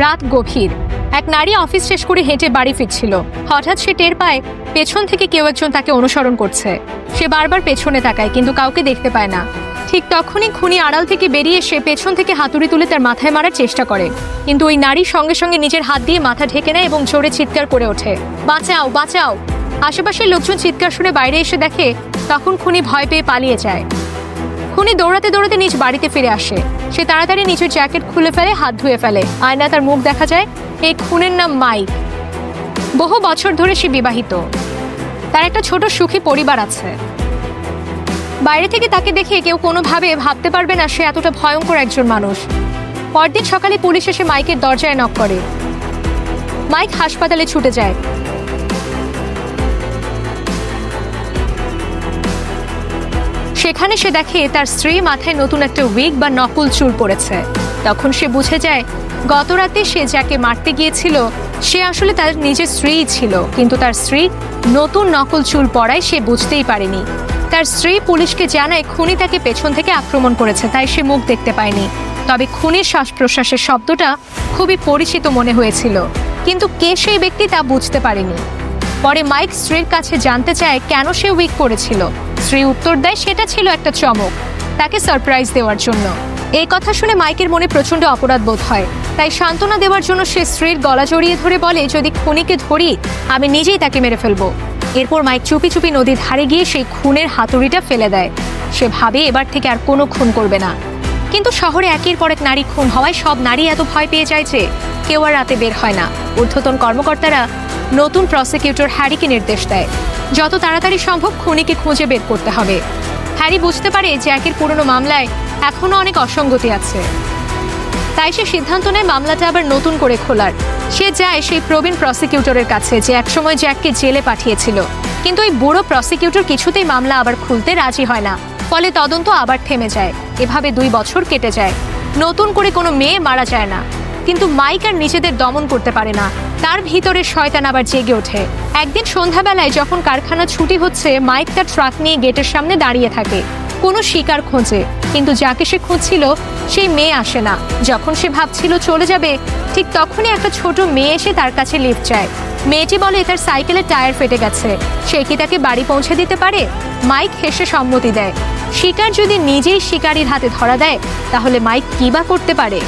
রাত গভীর। এক নারী অফিস শেষ করে হেঁটে বাড়ি ফিরছিল। হঠাৎ সে টের পায় পেছন থেকে কেউ একজন তাকে অনুসরণ করছে। সে বারবার পেছনে তাকায় কিন্তু কাউকে দেখতে পায় না। ঠিক তখনই খুনি আড়াল থেকে বেরিয়ে এসে পেছন থেকে হাতুড়ি তুলে তার মাথায় মারার চেষ্টা করে, কিন্তু ওই নারী সঙ্গে সঙ্গে নিজের হাত দিয়ে মাথা ঢেকে নেয় এবং জোরে চিৎকার করে ওঠে, বাঁচাও বাঁচাও। আশেপাশের লোকজন চিৎকার শুনে বাইরে এসে দেখে তখন খুনি ভয় পেয়ে পালিয়ে যায়। খুনি দৌড়াতে দৌড়াতে নিজ বাড়িতে ফিরে আসে। সে তাড়াতাড়ি নিজের জ্যাকেট খুলে ফেলে, হাত ধুয়ে ফেলে। আয়নায় তার মুখ দেখা যায়। এই খুনের নাম মাইক। বহু বছর ধরে সে বিবাহিত। তার একটা ছোট সুখী পরিবার আছে। বাইরে থেকে তাকে দেখে কেউ কোনোভাবে ভাবতে পারবে না সে এতটা ভয়ঙ্কর একজন মানুষ। পরদিন সকালে পুলিশ এসে মাইকের দরজায় নক করে। মাইক হাসপাতালে ছুটে যায়। সেখানে সে দেখে তার স্ত্রী মাথায় নতুন একটা উইগ বা নকল চুল পড়েছে। তখন সে বুঝে যায় গত রাতে সে যাকে মারতে গিয়েছিল সে আসলে তার নিজের স্ত্রীই ছিল, কিন্তু তার স্ত্রী নতুন নকল চুল পড়ায় সে বুঝতেই পারেনি। তার স্ত্রী পুলিশকে জানায় খুনি তাকে পেছন থেকে আক্রমণ করেছে, তাই সে মুখ দেখতে পায়নি। তবে খুনির শ্বাস প্রশ্বাসের শব্দটা খুবই পরিচিত মনে হয়েছিল, কিন্তু কে সেই ব্যক্তি তা বুঝতে পারেনি। পরে মাইক স্ত্রীর কাছে জানতে চায় কেন সে উইগ পড়েছিল। স্ত্রী উত্তর দেয় সেটা ছিল একটা চমক, তাকে সারপ্রাইজ দেওয়ার জন্য। এই কথা শুনে মাইকের মনে প্রচন্ড অপরাধ বোধ হয়, তাই সান্ত্বনা দেওয়ার জন্য সে স্ত্রীর গলা জড়িয়ে ধরে বলে, যদি খুনিকে ধরি আমি নিজেই তাকে মেরে ফেলবো। এরপর মাইক চুপি চুপি নদীর ধারে গিয়ে সেই খুনের হাতুড়িটা ফেলে দেয়। সে ভাবে এবার থেকে আর কোনো খুন করবে না। কিন্তু শহরে একের পর এক নারী খুন হওয়ায় সব নারী এত ভয় পেয়ে যায় যে কেউ আর রাতে বের হয় না। ঊর্ধ্বতন কর্মকর্তারা নতুন প্রসিকিউটর হ্যারিকে নির্দেশ দেয় যত তাড়াতাড়ি সম্ভব খুনিকে খুঁজে বের করতে হবে। হ্যারি বুঝতে পারে জ্যাকের পুরনো মামলায় এখনো অনেক অসঙ্গতি আছে, তাই সে সিদ্ধান্ত নেয় মামলাটা আবার নতুন করে খোলার। সে যায় সেই প্রবীণ প্রসিকিউটরের কাছে যে একসময় জ্যাককে জেলে পাঠিয়েছিল, কিন্তু ওই বুড়ো প্রসিকিউটর কিছুতেই মামলা আবার খুলতে রাজি হয় না। ফলে তদন্ত আবার থেমে যায়। এভাবে 2 বছর কেটে যায়। নতুন করে কোনো মেয়ে মারা যায় না, কিন্তু মাইক আর নিজেদের দমন করতে পারে না। তার ভিতরে শয়তান আবার জেগে ওঠে। একদিন সন্ধ্যাবেলায় যখন কারখানা ছুটি হচ্ছে, মাইক তার ট্রাক নিয়ে গেটের সামনে দাঁড়িয়ে থাকে কোনো শিকার খোঁজে, কিন্তু যাকে সে খুঁজছিল সেই মেয়ে আসে না। যখন সে ভাবছিল চলে যাবে, ঠিক তখনই একটা ছোট মেয়ে এসে তার কাছে লিফট চায়। মেয়েটি বলে তার সাইকেলের টায়ার ফেটে গেছে, সে কি তাকে বাড়ি পৌঁছে দিতে পারে। মাইক হেসে সম্মতি দেয়। শিকার যদি নিজেই শিকারীর হাতে ধরা দেয় তাহলে মাইক কি বা করতে পারে।